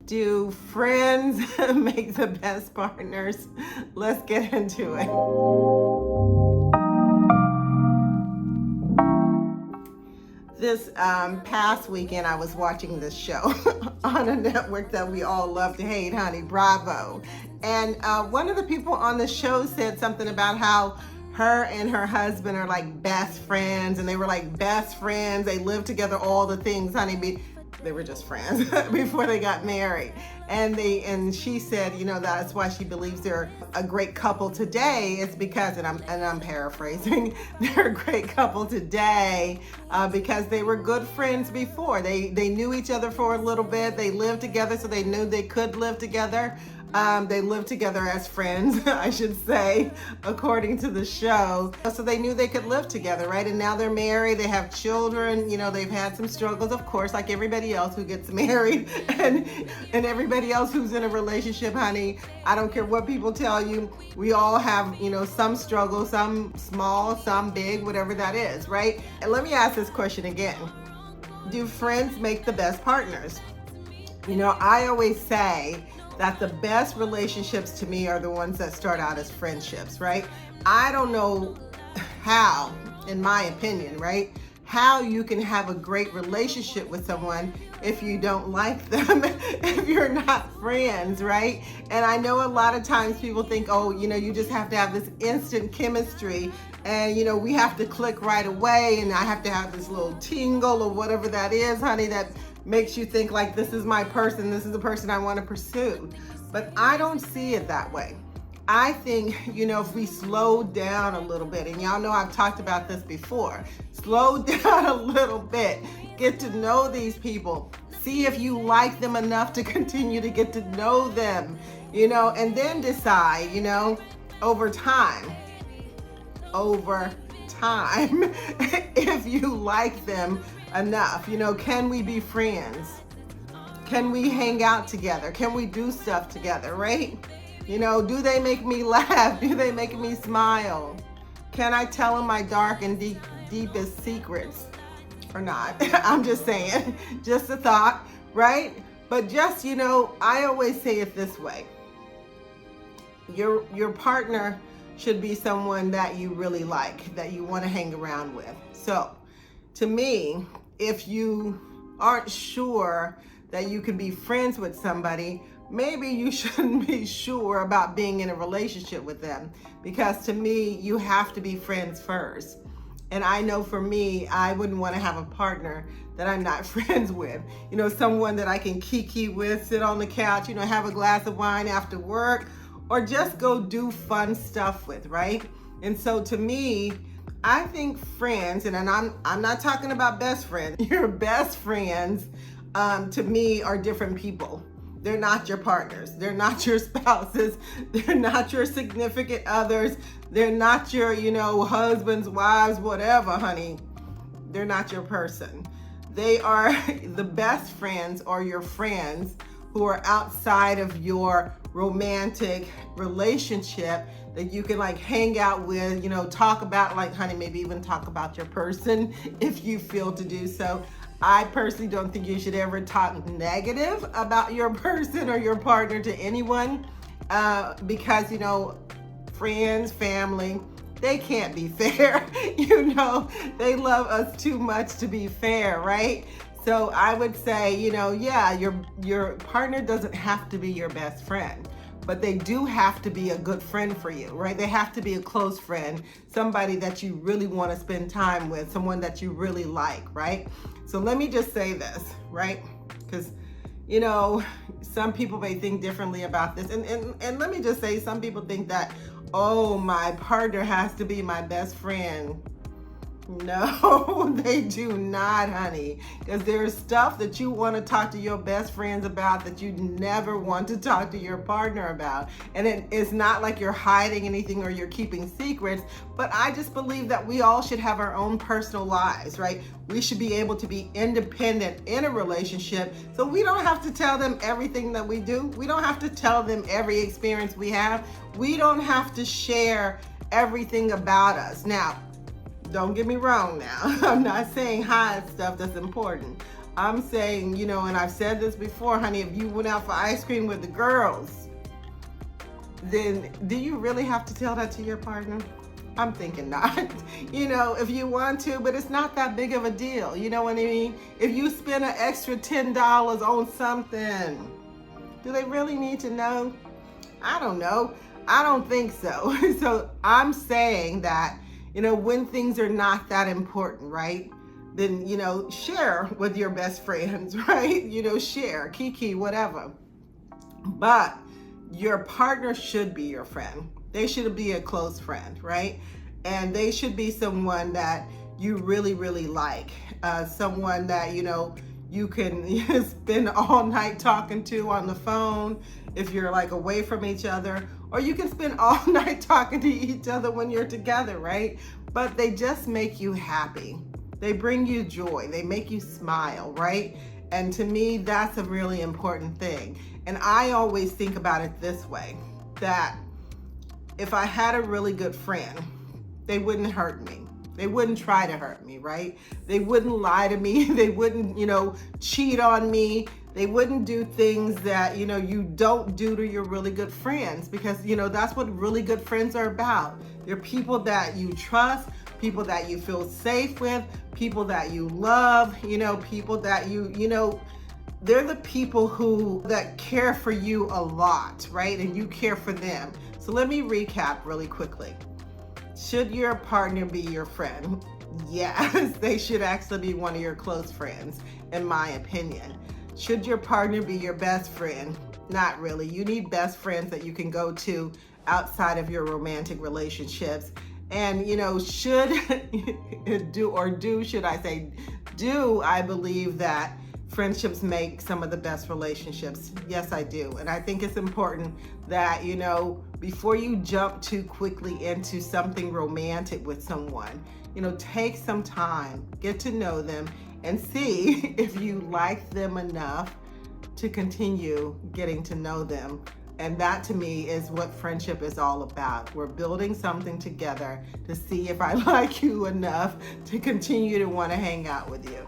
Do friends make the best partners? Let's get into it. This past weekend, I was watching this show on a network that we all love to hate, honey, Bravo. And one of the people on the show said something about how her and her husband are like best friends, and they were like best friends. They lived together, all the things, honey. They were just friends before they got married. And she said, you know, that's why she believes they're a great couple today. It's because, and I'm paraphrasing, they're a great couple today because they were good friends before. They knew each other for a little bit. They lived together, so they knew they could live together. They lived together as friends, I should say, according to the show. So they knew they could live together, right? And now they're married, they have children, you know, they've had some struggles, of course, like everybody else who gets married and everybody else who's in a relationship, honey. I don't care what people tell you, we all have, you know, some struggles, some small, some big, whatever that is, right? And let me ask this question again. Do friends make the best partners? You know, I always say that the best relationships to me are the ones that start out as friendships, right? I don't know how, in my opinion, right, how you can have a great relationship with someone if you don't like them, if you're not friends, right? And I know a lot of times people think, oh, you know, you just have to have this instant chemistry and, you know, we have to click right away and I have to have this little tingle or whatever that is, honey, that makes you think like, this is my person, this is the person I want to pursue. But I don't see it that way. I think, you know, if we slow down a little bit, and y'all know I've talked about this before, slow down a little bit, get to know these people, see if you like them enough to continue to get to know them, you know, and then decide, you know, over time, if you like them enough, you know, can we be friends? Can we hang out together? Can we do stuff together, right? You know, do they make me laugh? Do they make me smile? Can I tell them my dark and deepest secrets or not? I'm just saying, just a thought, right? But just, you know, I always say it this way. Your partner should be someone that you really like, that you want to hang around with. So, to me, if you aren't sure that you can be friends with somebody, maybe you shouldn't be sure about being in a relationship with them. Because to me, you have to be friends first. And I know for me, I wouldn't want to have a partner that I'm not friends with. You know, someone that I can kiki with, sit on the couch, you know, have a glass of wine after work, or just go do fun stuff with, right? And so to me, I think friends, and I'm not talking about best friends, your best friends to me are different people. They're not your partners. They're not your spouses. They're not your significant others. They're not your, you know, husbands, wives, whatever, honey. They're not your person. They are the best friends, or your friends who are outside of your romantic relationship that you can like hang out with, you know, talk about, like, honey, maybe even talk about your person if you feel to do so. I personally don't think you should ever talk negative about your person or your partner to anyone because, you know, friends, family, they can't be fair. You know, they love us too much to be fair, right? So I would say, you know, yeah, your partner doesn't have to be your best friend, but they do have to be a good friend for you, right? They have to be a close friend, somebody that you really want to spend time with, someone that you really like, right? So let me just say this, right? Because, you know, some people may think differently about this. And let me just say, some people think that, oh, my partner has to be my best friend. No, they do not, honey. Because there's stuff that you want to talk to your best friends about that you never want to talk to your partner about. And it's not like you're hiding anything or you're keeping secrets, but I just believe that we all should have our own personal lives, right? We should be able to be independent in a relationship, so we don't have to tell them everything that we do. We don't have to tell them every experience we have. We don't have to share everything about us. Now, don't get me wrong now. I'm not saying hide stuff that's important. I'm saying, you know, and I've said this before, honey, if you went out for ice cream with the girls, then do you really have to tell that to your partner? I'm thinking not. You know, if you want to, but it's not that big of a deal. You know what I mean? If you spend an extra $10 on something, do they really need to know? I don't know. I don't think so. So I'm saying that, you know, when things are not that important, right? Then, you know, share with your best friends, right? You know, share, kiki, whatever. But your partner should be your friend. They should be a close friend, right? And they should be someone that you really, really like. Someone that, you know, you can spend all night talking to on the phone if you're like away from each other, or you can spend all night talking to each other when you're together, right? But they just make you happy. They bring you joy. They make you smile, right? And to me, that's a really important thing. And I always think about it this way, that if I had a really good friend, they wouldn't hurt me. They wouldn't try to hurt me, right? They wouldn't lie to me. They wouldn't, you know, cheat on me. They wouldn't do things that, you know, you don't do to your really good friends, because, you know, that's what really good friends are about. They're people that you trust, people that you feel safe with, people that you love, you know, people that you know, they're the people that care for you a lot, right? And you care for them. So let me recap really quickly. Should your partner be your friend? Yes, they should actually be one of your close friends, in my opinion. Should your partner be your best friend? Not really. You need best friends that you can go to outside of your romantic relationships. And, you know, should I believe that friendships make some of the best relationships? Yes, I do. And I think it's important that, you know, before you jump too quickly into something romantic with someone, you know, take some time, get to know them, and see if you like them enough to continue getting to know them. And that, to me, is what friendship is all about. We're building something together to see if I like you enough to continue to want to hang out with you.